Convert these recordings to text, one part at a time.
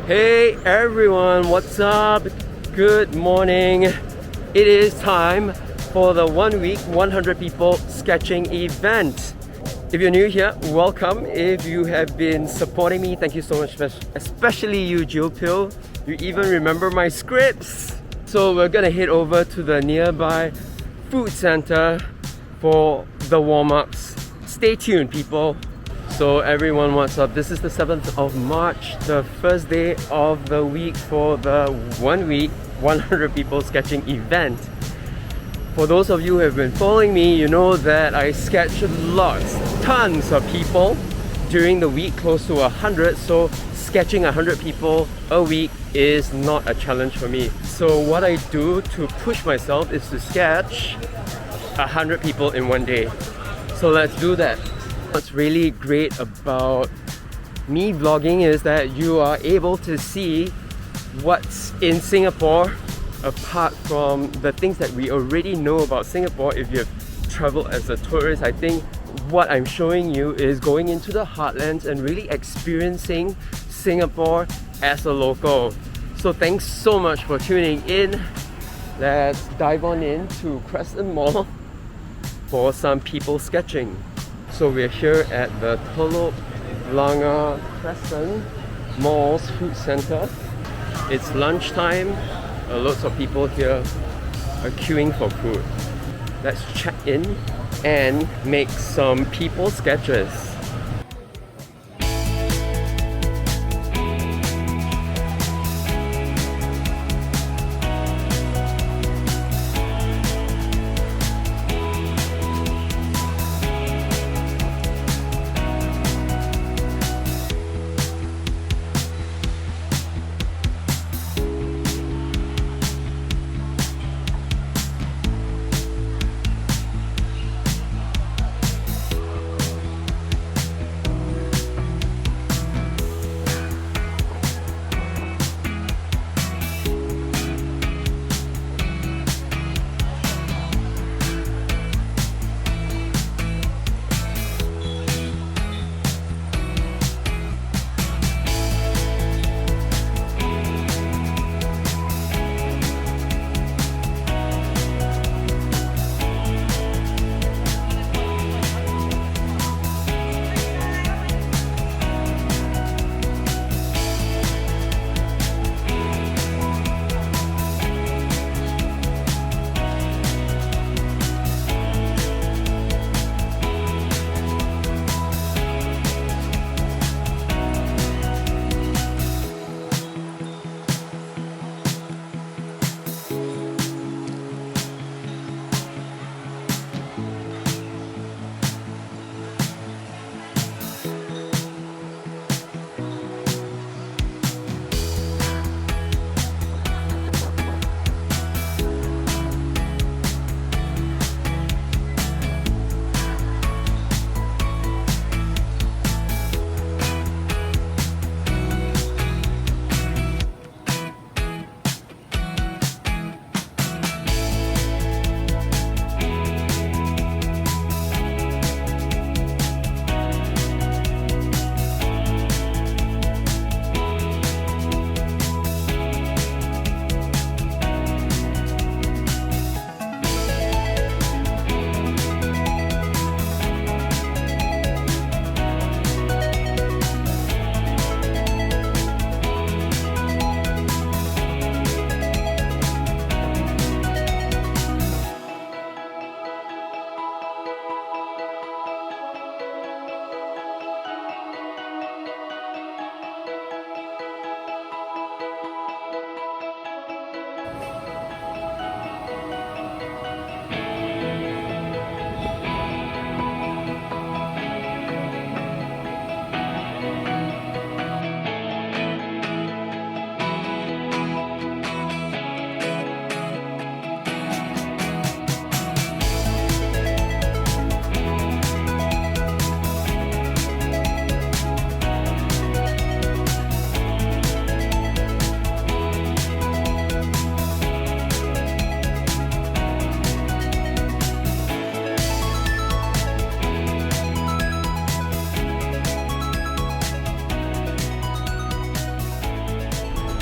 Hey everyone, what's up? Good morning. It is time for the 1 week 100 people sketching event. If you're new here, welcome. If you have been supporting me, thank you so much, especially you, Jill Pill. You even remember my scripts. So we're gonna head over to the nearby food center for the warm-ups. Stay tuned, people. So everyone, what's up? This is the 7th of March, the first day of the week for the 1 week 100 people sketching event. For those of you who have been following me, you know that I sketch tons of people during the week, close to 100. So sketching 100 people a week is not a challenge for me. So what I do to push myself is to sketch 100 people in one day. So let's do that. What's really great about me vlogging is that you are able to see what's in Singapore apart from the things that we already know about Singapore. If you have traveled as a tourist, I think what I'm showing you is going into the heartlands and really experiencing Singapore as a local. So thanks so much for tuning in. Let's dive on into Crescent Mall for some people sketching. So we're here at the Telok Blangah Crescent Mall's food center. It's lunchtime. Lots of people here are queuing for food. Let's check in and make some people sketches.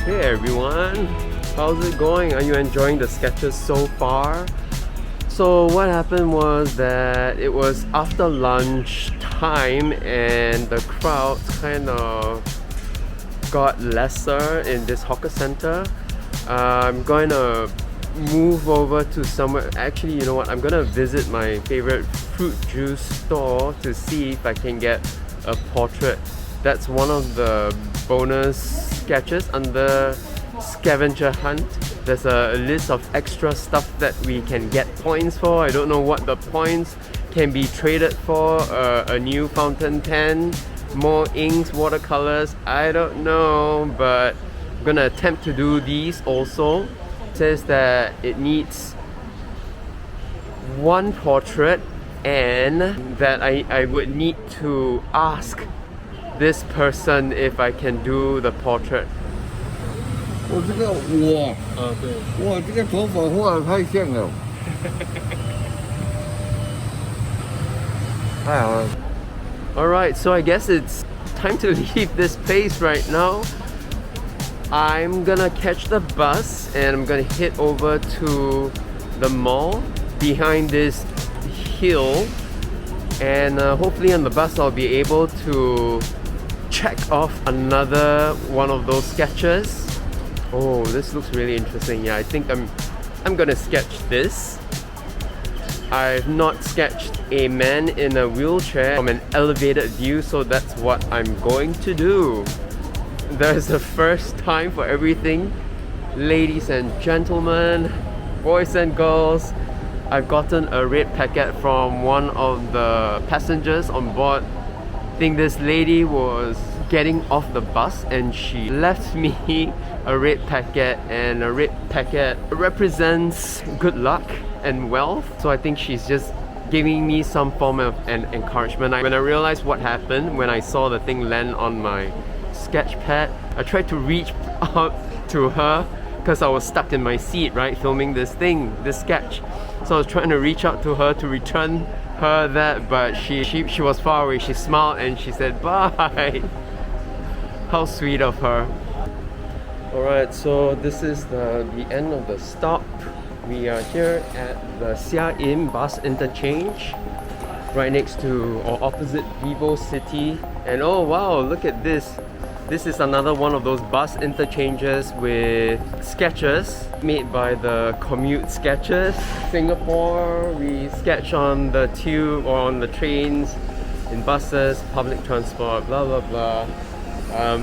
Hey everyone, how's it going? Are you enjoying the sketches so far? So what happened was that it was after lunch time and the crowd kind of got lesser in this hawker center. I'm going to move over to somewhere. Actually, you know what? I'm going to visit my favorite fruit juice store to see if I can get a portrait. That's one of the bonus sketches under scavenger hunt. There's a list of extra stuff that we can get points for. I don't know what the points can be traded for. A new fountain pen, more inks, watercolors, I don't know, but I'm gonna attempt to do these also. It says that it needs one portrait and that I would need to ask this person if I can do the portrait. 我这个我这个头发画得太像了，太好了。 Alright, so I guess it's time to leave this place right now. I'm gonna catch the bus and I'm gonna hit over to the mall behind this hill, and hopefully on the bus I'll be able to check off another one of those sketches. Oh, this looks really interesting. Yeah, I think I'm gonna sketch this. I've not sketched a man in a wheelchair from an elevated view, so that's what I'm going to do. There's a first time for everything. Ladies and gentlemen, boys and girls, I've gotten a red packet from one of the passengers on board. I think this lady was getting off the bus and she left me a red packet, and a red packet represents good luck and wealth, so I think she's just giving me some form of an encouragement. When I realized what happened, when I saw the thing land on my sketch pad, I tried to reach out to her because I was stuck in my seat, right, filming this sketch. So I was trying to reach out to her to return her that, but she was far away. She smiled and she said bye. How sweet of her. Alright, so this is the end of the stop. We are here at the Xia Im bus interchange, right next to or opposite Vivo City. And oh wow, look at this. This is another one of those bus interchanges with sketches made by the Commute Sketches. Singapore, we sketch on the tube or on the trains, in buses, public transport, blah blah blah.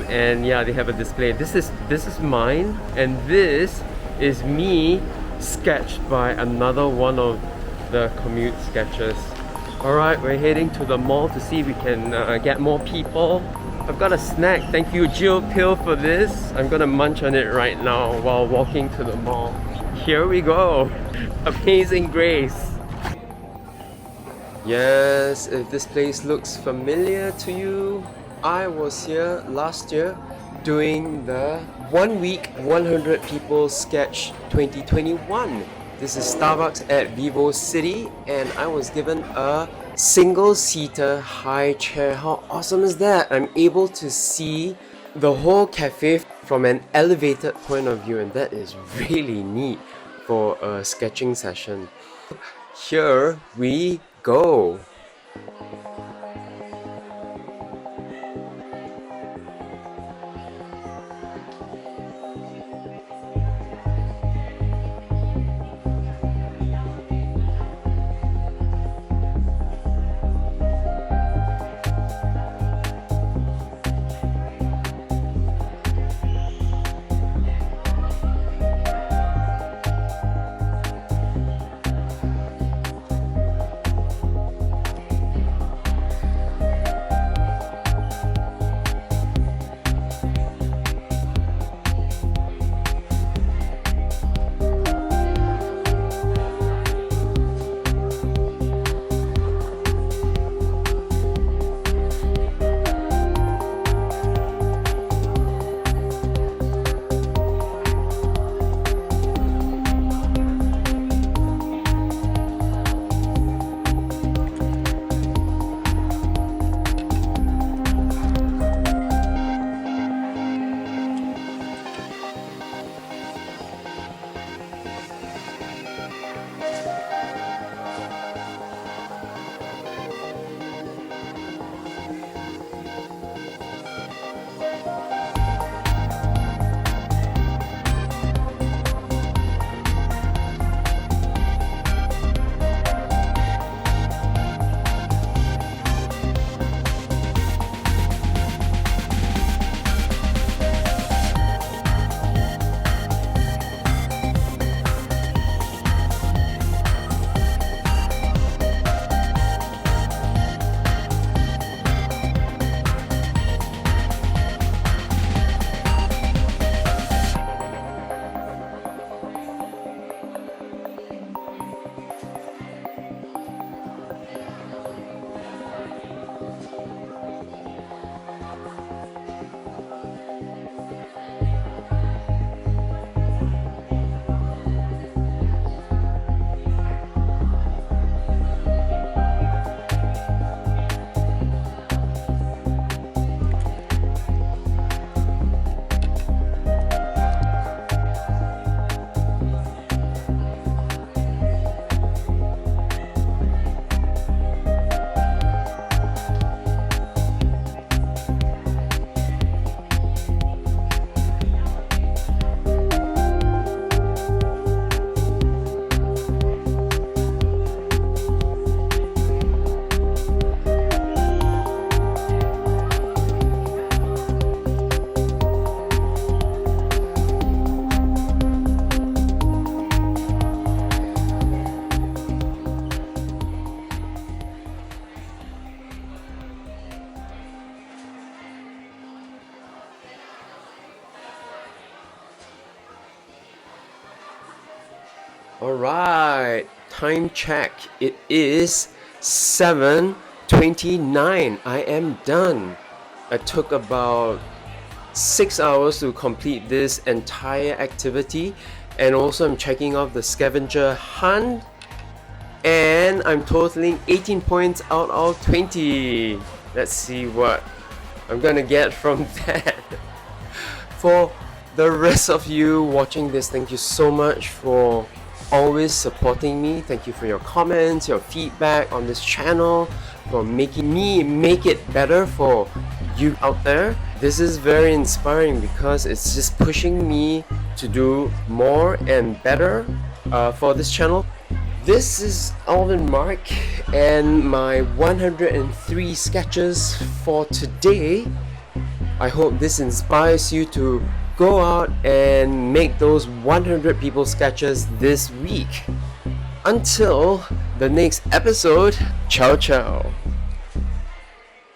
And yeah, they have a display. This is mine, and this is me sketched by another one of the Commute Sketches. Alright, we're heading to the mall to see if we can get more people. I've got a snack. Thank you, Jill Pill, for this. I'm gonna munch on it right now while walking to the mall. Here we go. Amazing Grace. Yes, if this place looks familiar to you, I was here last year doing the 1 week 100 people sketch 2021. This is Starbucks at Vivo City, and I was given a single-seater high chair. How awesome is that? I'm able to see the whole cafe from an elevated point of view, and that is really neat for a sketching session. Here we go. Alright, time check. It is 7:29. I am done. I took about 6 hours to complete this entire activity, and also I'm checking off the scavenger hunt, and I'm totaling 18 points out of 20. Let's see what I'm gonna get from that. For the rest of you watching this, thank you so much for always supporting me. Thank you for your comments, your feedback on this channel, for making me make it better for you out there. This is very inspiring because it's just pushing me to do more and better for this channel. This is Alvin Mark and my 103 sketches for today. I hope this inspires you to go out and make those 100 people sketches this week. Until the next episode, ciao ciao.